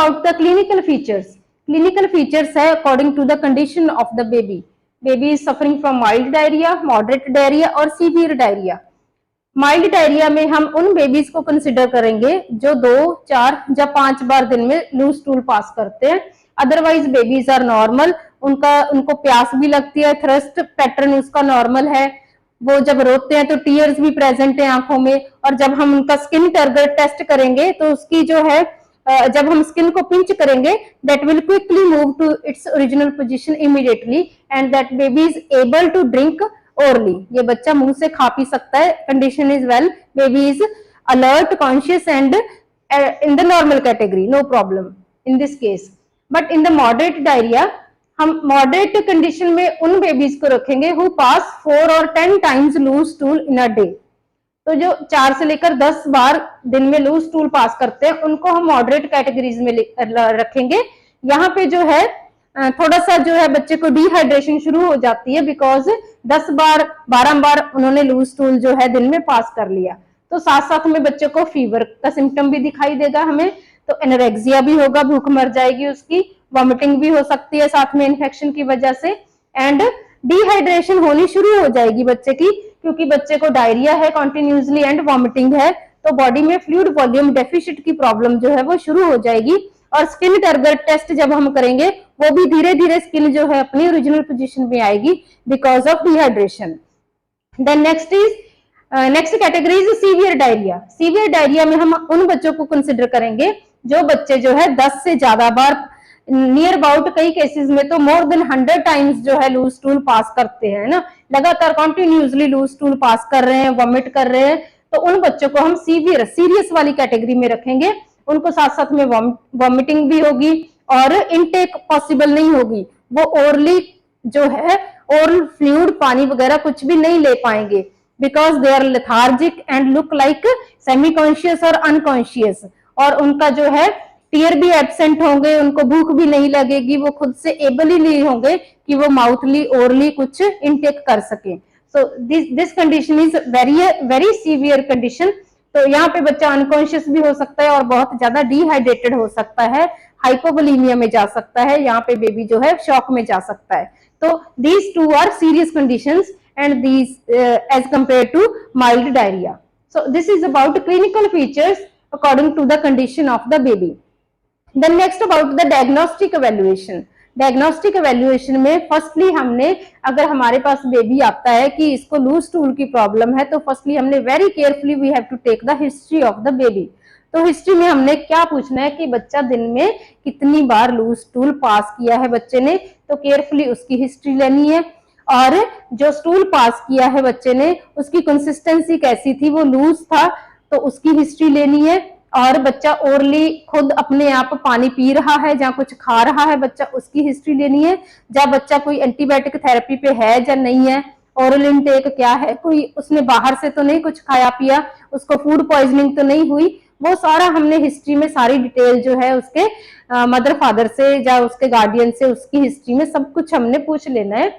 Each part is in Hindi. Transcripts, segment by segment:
About the clinical features, clinical features है according to the condition of the baby, baby is suffering from mild diarrhoea, moderate diarrhoea और सीवियर डायरिया। माइल्ड डायरिया में हम उन बेबीज को कंसिडर करेंगे जो 2, 4 या 5 बार दिन में लूज स्टूल पास करते हैं। अदरवाइज बेबीज आर नॉर्मल, उनको प्यास भी लगती है, थ्रस्ट पैटर्न उसका नॉर्मल है, वो जब रोते हैं तो टीयर्स भी प्रेजेंट है आंखों में। और जब हम उनका स्किन टर्गर टेस्ट करेंगे तो उसकी जो है जब हम स्किन को पिंच करेंगे that will quickly move to its original position immediately and that baby is able to drink orally, ये बच्चा मुंह से खा पी सकता है। Condition is well, baby is alert, conscious and in the normal category, no problem in this case. But in the moderate diarrhoea हम मॉडरेट कंडीशन में उन बेबीज को रखेंगे हु पास 4 और 10 times loose stool in a day. तो जो 4 से लेकर 10 बार दिन में लूज स्टूल पास करते हैं उनको हम मॉडरेट कैटेगरीज में रखेंगे। यहाँ पे जो है थोड़ा सा जो है बच्चे को डिहाइड्रेशन शुरू हो जाती है बिकॉज 10 बार 12 बार उन्होंने लूज स्टूल जो है दिन में पास कर लिया। तो साथ साथ में बच्चे को फीवर का सिम्टम भी दिखाई देगा हमें, तो एनोरेक्सिया भी होगा, भूख मर जाएगी उसकी, वॉमिटिंग भी हो सकती है साथ में इन्फेक्शन की वजह से, एंड डिहाइड्रेशन होनी शुरू हो जाएगी बच्चे की, क्योंकि बच्चे को डायरिया है कॉन्टिन्यूसली एंड वॉमिटिंग है, तो बॉडी में फ्लूइड वॉल्यूम डेफिशिट की प्रॉब्लम जो है वो शुरू हो जाएगी। और स्किन टर्गर टेस्ट जब हम करेंगे वो भी धीरे धीरे स्किन जो है अपनी ओरिजिनल पोजीशन में आएगी because of dehydration. Then next category is severe diarrhoea. Severe diarrhoea में हम उन बच्चों को कंसिडर करेंगे जो बच्चे जो है 10 से ज्यादा बार, नियर अबाउट कई केसेस में तो मोर देन 100 टाइम्स जो है लूज स्टूल पास करते हैं ना, लगातार कॉन्टिन्यूसली लूज स्टूल पास कर रहे हैं, वॉमिट कर रहे हैं, तो उन बच्चों को हम सीरियस वाली कैटेगरी में रखेंगे। उनको साथ साथ में वॉमिटिंग भी होगी और इनटेक पॉसिबल नहीं होगी, वो ओरली जो है ओरल फ्लूइड पानी वगैरह कुछ भी नहीं ले पाएंगे because they are lethargic and look like semi conscious और अनकॉन्शियस, और उनका जो है टीयर भी एब्सेंट होंगे, उनको भूख भी नहीं लगेगी, वो खुद से एबल ही नहीं होंगे कि वो माउथली ओरली कुछ इनटेक कर सके। So this condition is very severe condition. तो यहाँ पे बच्चा अनकॉन्शियस भी हो सकता है और बहुत ज्यादा डिहाइड्रेटेड हो सकता है, हाइपोवोलीमिया में जा सकता है, यहाँ पे बेबी जो है शॉक में जा सकता है। तो these two are serious conditions and these as compared to mild diarrhea. So this is about clinical features according to the condition of the baby. Then next about the diagnostic evaluation. Diagnostic evaluation में फर्स्टली हमने, अगर हमारे पास बेबी आता है कि इसको लूज स्टूल की प्रॉब्लम है, तो फर्स्टली हमने very carefully we have to take the history of the baby. तो हिस्ट्री में हमने क्या पूछना है कि बच्चा दिन में कितनी बार लूज स्टूल पास किया है बच्चे ने, तो केयरफुली उसकी हिस्ट्री लेनी है। और जो स्टूल पास किया है बच्चे ने उसकी कंसिस्टेंसी कैसी थी, वो लूज था, तो उसकी हिस्ट्री लेनी है। और बच्चा ओरली खुद अपने आप पानी पी रहा है या कुछ खा रहा है बच्चा, उसकी हिस्ट्री लेनी है। जब बच्चा कोई एंटीबायोटिक थेरेपी पे है या नहीं है, ओरल इनटेक क्या है, कोई उसने बाहर से तो नहीं कुछ खाया पिया, उसको फूड पॉइजनिंग तो नहीं हुई, वो सारा हमने हिस्ट्री में सारी डिटेल जो है उसके मदर फादर से या उसके गार्डियन से, उसकी हिस्ट्री में सब कुछ हमने पूछ लेना है।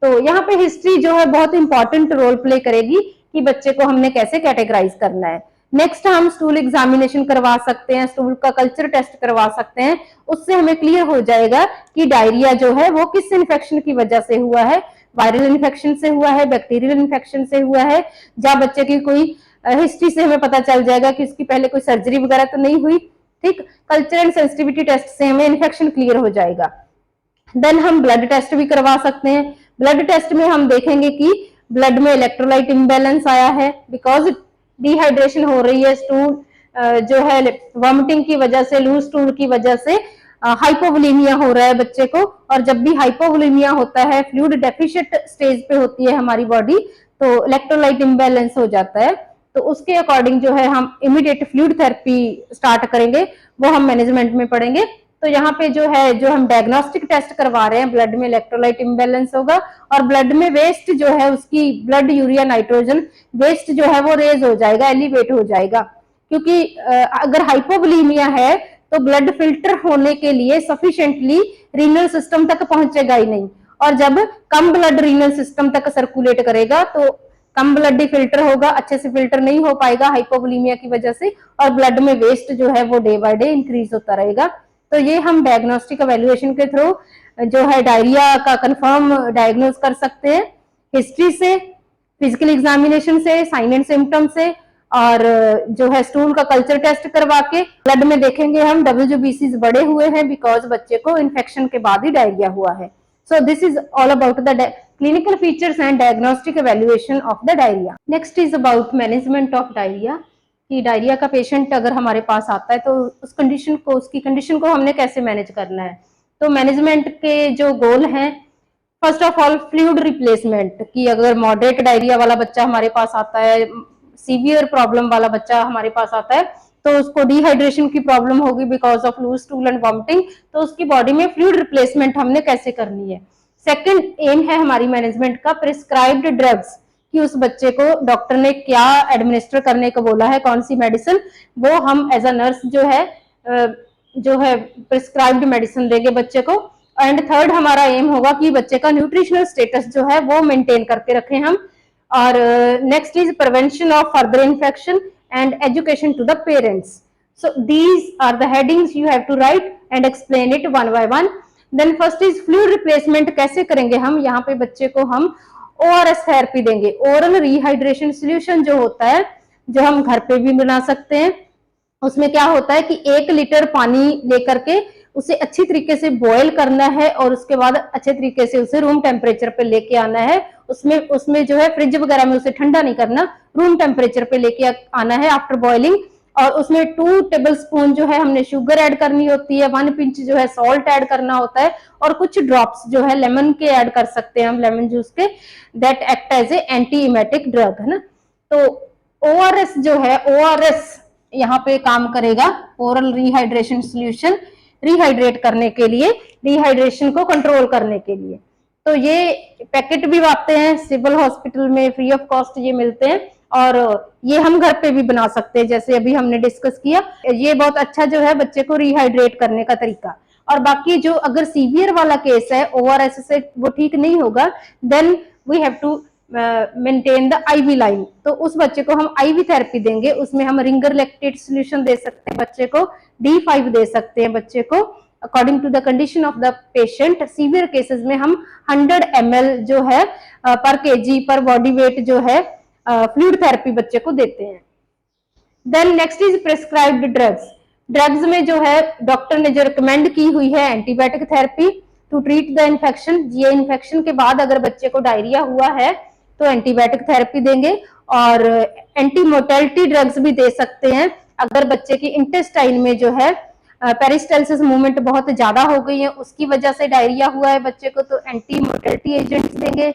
तो यहाँ पे हिस्ट्री जो है बहुत इंपॉर्टेंट रोल प्ले करेगी कि बच्चे को हमने कैसे कैटेगराइज करना है। नेक्स्ट हम स्टूल एग्जामिनेशन करवा सकते हैं, स्टूल का कल्चर टेस्ट करवा सकते हैं, उससे हमें क्लियर हो जाएगा कि डायरिया जो है वो किस इन्फेक्शन की वजह से हुआ है, वायरल इन्फेक्शन से हुआ है, बैक्टीरियल इन्फेक्शन से हुआ है, या बच्चे की कोई हिस्ट्री से हमें पता चल जाएगा कि उसकी पहले कोई सर्जरी वगैरह तो नहीं हुई। ठीक, कल्चर एंड सेंसिटिविटी टेस्ट से हमें इन्फेक्शन क्लियर हो जाएगा। देन हम ब्लड टेस्ट भी करवा सकते हैं। ब्लड टेस्ट में हम देखेंगे कि ब्लड में इलेक्ट्रोलाइट इम्बैलेंस आया है बिकॉज डिहाइड्रेशन हो रही है, स्टूल जो है वॉमिटिंग की वजह से, लूज स्टूल की वजह से हाइपोवोलीमिया हो रहा है बच्चे को। और जब भी हाइपोवोलीमिया होता है, फ्लूइड डेफिशिएंट स्टेज पे होती है हमारी बॉडी, तो इलेक्ट्रोलाइट इम्बैलेंस हो जाता है। तो उसके अकॉर्डिंग जो है हम इमीडिएट फ्लूइड थेरेपी स्टार्ट करेंगे, वो हम मैनेजमेंट में पढ़ेंगे। तो यहाँ पे जो है जो हम डायग्नोस्टिक टेस्ट करवा रहे हैं, ब्लड में इलेक्ट्रोलाइट इम्बैलेंस होगा और ब्लड में वेस्ट जो है उसकी ब्लड यूरिया नाइट्रोजन वेस्ट जो है वो रेज हो जाएगा, एलिवेट हो जाएगा। क्योंकि अगर हाइपोवोलीमिया है तो ब्लड फिल्टर होने के लिए सफिशिएंटली रीनल सिस्टम तक पहुंचेगा ही नहीं, और जब कम ब्लड रीनल सिस्टम तक सर्कुलेट करेगा तो कम ब्लड ही फिल्टर होगा, अच्छे से फिल्टर नहीं हो पाएगा हाइपोवोलीमिया की वजह से, और ब्लड में वेस्ट जो है वो डे बाय डे इंक्रीज होता रहेगा। तो ये हम डायग्नोस्टिक एवेल्युएशन के थ्रू जो है डायरिया का कंफर्म डायग्नोज कर सकते हैं, हिस्ट्री से, फिजिकल एग्जामिनेशन से, साइन एंड सिम्टम से, और जो है स्टूल का कल्चर टेस्ट करवा के ब्लड में देखेंगे हम WBCs बढ़े हुए हैं बिकॉज बच्चे को इन्फेक्शन के बाद ही डायरिया हुआ है। So this is all about the clinical features and diagnostic evaluation of the diarrhea. Next is about management of diarrhea. कि डायरिया का पेशेंट अगर हमारे पास आता है तो उस कंडीशन को, उसकी कंडीशन को हमने कैसे मैनेज करना है। तो मैनेजमेंट के जो गोल हैं, first of all fluid replacement, कि अगर मॉडरेट डायरिया वाला बच्चा हमारे पास आता है, सीवियर प्रॉब्लम वाला बच्चा हमारे पास आता है, तो उसको डिहाइड्रेशन की प्रॉब्लम होगी because of loose stool and vomiting, तो उसकी बॉडी में फ्लूइड रिप्लेसमेंट हमने कैसे करनी है। सेकंड एम है हमारी मैनेजमेंट का प्रिस्क्राइब्ड ड्रग्स, कि उस बच्चे को डॉक्टर ने क्या एडमिनिस्टर करने को बोला है, कौन सी मेडिसिन, वो हम एज अ नर्स जो है प्रिस्क्राइब्ड मेडिसिन देंगे बच्चे को। एंड थर्ड हमारा एम होगा कि बच्चे का न्यूट्रिशनल स्टेटस जो है वो मेंटेन करके रखें हम। और next is prevention of further infection and education to the parents. So these are the headings you have to write and explain it one by one. Then first is fluid replacement, कैसे करेंगे हम, यहाँ पे बच्चे को हम ORS थेरेपी देंगे, ओरल रिहाइड्रेशन सोल्यूशन जो होता है, जो हम घर पे भी बना सकते हैं। उसमें क्या होता है कि 1 लीटर पानी लेकर के उसे अच्छी तरीके से बॉयल करना है और उसके बाद अच्छे तरीके से उसे रूम टेम्परेचर पे लेके आना है। उसमें जो है फ्रिज वगैरह में उसे ठंडा नहीं करना, रूम टेम्परेचर पे लेके आना है आफ्टर बॉइलिंग। और उसमें 2 टेबलस्पून जो है हमने शुगर ऐड करनी होती है, 1 पिंच जो है सॉल्ट ऐड करना होता है, और कुछ ड्रॉप्स जो है लेमन के ऐड कर सकते हैं हम, लेमन जूस के, that act as a anti emetic drug, है ना। तो ORS जो है, ORS यहाँ पे काम करेगा, ओरल रिहाइड्रेशन सोल्यूशन, रिहाइड्रेट करने के लिए, डिहाइड्रेशन को कंट्रोल करने के लिए। तो ये पैकेट भी आते हैं सिविल हॉस्पिटल में, फ्री ऑफ कॉस्ट ये मिलते हैं, और ये हम घर पे भी बना सकते हैं, जैसे अभी हमने डिस्कस किया। ये बहुत अच्छा जो है बच्चे को रिहाइड्रेट करने का तरीका। और बाकी जो अगर सीवियर वाला केस है, ORS से वो ठीक नहीं होगा, then we have to maintain the IV line. तो उस बच्चे को हम IV थेरेपी देंगे, उसमें हम रिंगर लैक्टेट सोल्यूशन दे सकते हैं बच्चे को, D5 दे सकते हैं बच्चे को, according to the condition of the patient. Severe cases में हम 100 ml जो है पर kg पर बॉडी वेट जो है फ्लूइड थेरेपी बच्चे को देते हैं। Then next is prescribed drugs. Drugs में जो है डॉक्टर ने जो रिकमेंड की हुई है antibiotic therapy to treat the infection. ये इन्फेक्शन के बाद अगर बच्चे को डायरिया हुआ है तो एंटीबायोटिक थेरेपी देंगे, और एंटी मोर्टेलिटी ड्रग्स भी दे सकते हैं अगर बच्चे की इंटेस्टाइन में जो है पेरिस्टाल्सिस मूवमेंट बहुत ज्यादा हो गई है, उसकी वजह से डायरिया हुआ है बच्चे को, तो एंटी मोर्टेलिटी एजेंट्स देंगे।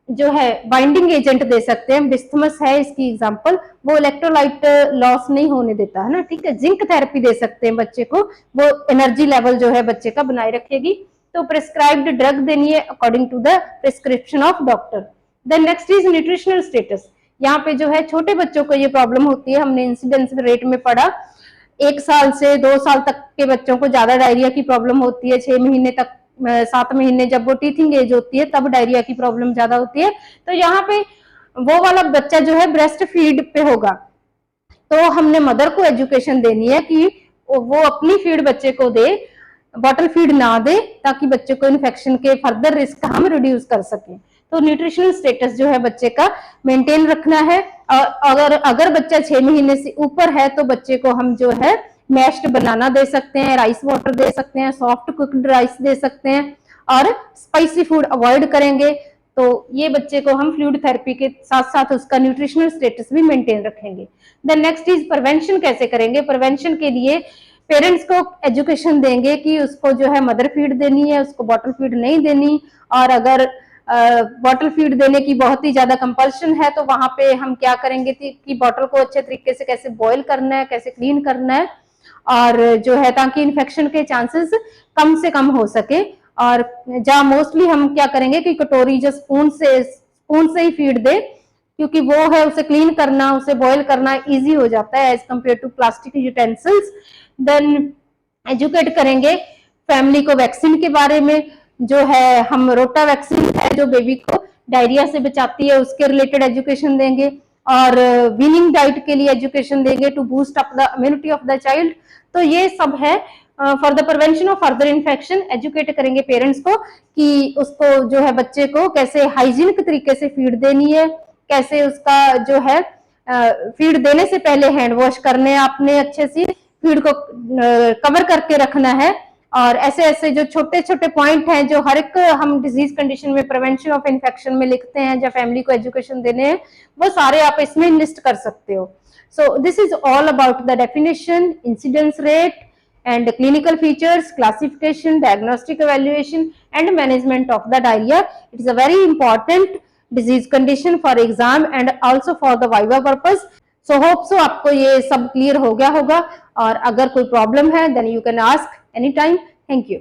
जो है बाइंडिंग एजेंट दे सकते हैं, बिस्थमस है इसकी एग्जांपल, वो इलेक्ट्रोलाइट लॉस नहीं होने देता, है ना, ठीक है। जिंक थेरेपी दे सकते हैं बच्चे को, वो एनर्जी लेवल जो है बच्चे का बनाए रखेगी। तो प्रिस्क्राइब्ड ड्रग देनी है according to the prescription of doctor. Then next is nutritional status. यहाँ पे जो है छोटे बच्चों को ये प्रॉब्लम होती है, हमने इंसिडेंस रेट में पढ़ा, 1 साल से 2 साल तक के बच्चों को ज्यादा डायरिया की प्रॉब्लम होती है, 6 महीने तक, 7 महीने जब वो टीथिंग एज होती है तब डायरिया की प्रॉब्लम ज्यादा होती है। तो यहाँ पे वो वाला बच्चा जो है ब्रेस्ट फीड पे होगा, तो हमने मदर को एजुकेशन देनी है कि वो अपनी फीड बच्चे को दे, बॉटल फीड ना दे, ताकि बच्चे को इन्फेक्शन के फर्दर रिस्क हम रिड्यूस कर सकें। तो न्यूट्रिशनल स्टेटस जो है बच्चे का मेंटेन रखना है। और अगर बच्चा 6 महीने से ऊपर है तो बच्चे को हम जो है मैश्ड बनाना दे सकते हैं, राइस वाटर दे सकते हैं, सॉफ्ट कुक्ड राइस दे सकते हैं, और स्पाइसी फूड अवॉइड करेंगे। तो ये बच्चे को हम फ्लूइड थेरेपी के साथ साथ उसका न्यूट्रिशनल स्टेटस भी मेंटेन रखेंगे। देन नेक्स्ट इज प्रिवेंशन कैसे करेंगे। प्रिवेंशन के लिए पेरेंट्स को एजुकेशन देंगे कि उसको जो है मदर फीड देनी है, उसको बॉटल फीड नहीं देनी, और अगर बॉटल फीड देने की बहुत ही ज्यादा कंपल्शन है तो वहां पे हम क्या करेंगे कि बॉटल को अच्छे तरीके से कैसे बॉईल करना है, कैसे क्लीन करना है, और जो है ताकि इन्फेक्शन के चांसेस कम से कम हो सके। और जहाँ मोस्टली हम क्या करेंगे कि कटोरी जो स्पून से ही फीड दे, क्योंकि वो है उसे क्लीन करना, उसे बॉईल करना इजी हो जाता है as compare to plastic utensils. Then educate करेंगे फैमिली को वैक्सीन के बारे में, जो है हम रोटा वैक्सीन है जो बेबी को डायरिया से बचाती है, उसके रिलेटेड एजुकेशन देंगे, और वीनिंग डाइट के लिए एजुकेशन देंगे to boost up the immunity of the child. तो ये सब है for the prevention of further infection. Educate करेंगे पेरेंट्स को कि उसको जो है बच्चे को कैसे हाइजीनिक तरीके से फीड देनी है, कैसे उसका जो है फीड देने से पहले हैंड वॉश करने हैं आपने, अच्छे से फीड को कवर करके रखना है। और ऐसे ऐसे जो छोटे छोटे पॉइंट हैं जो हर एक हम डिजीज कंडीशन में प्रिवेंशन ऑफ इन्फेक्शन में लिखते हैं जब फैमिली को एजुकेशन देने हैं, वो सारे आप इसमें लिस्ट कर सकते हो। So this is all about the definition, incidence rate and clinical features, classification, diagnostic evaluation and management of the diarrhea. It is a very important disease condition for exam and also for the viva purpose. So hope so आपको ये सब clear हो गया होगा, और अगर कोई problem है then you can ask anytime. Thank you.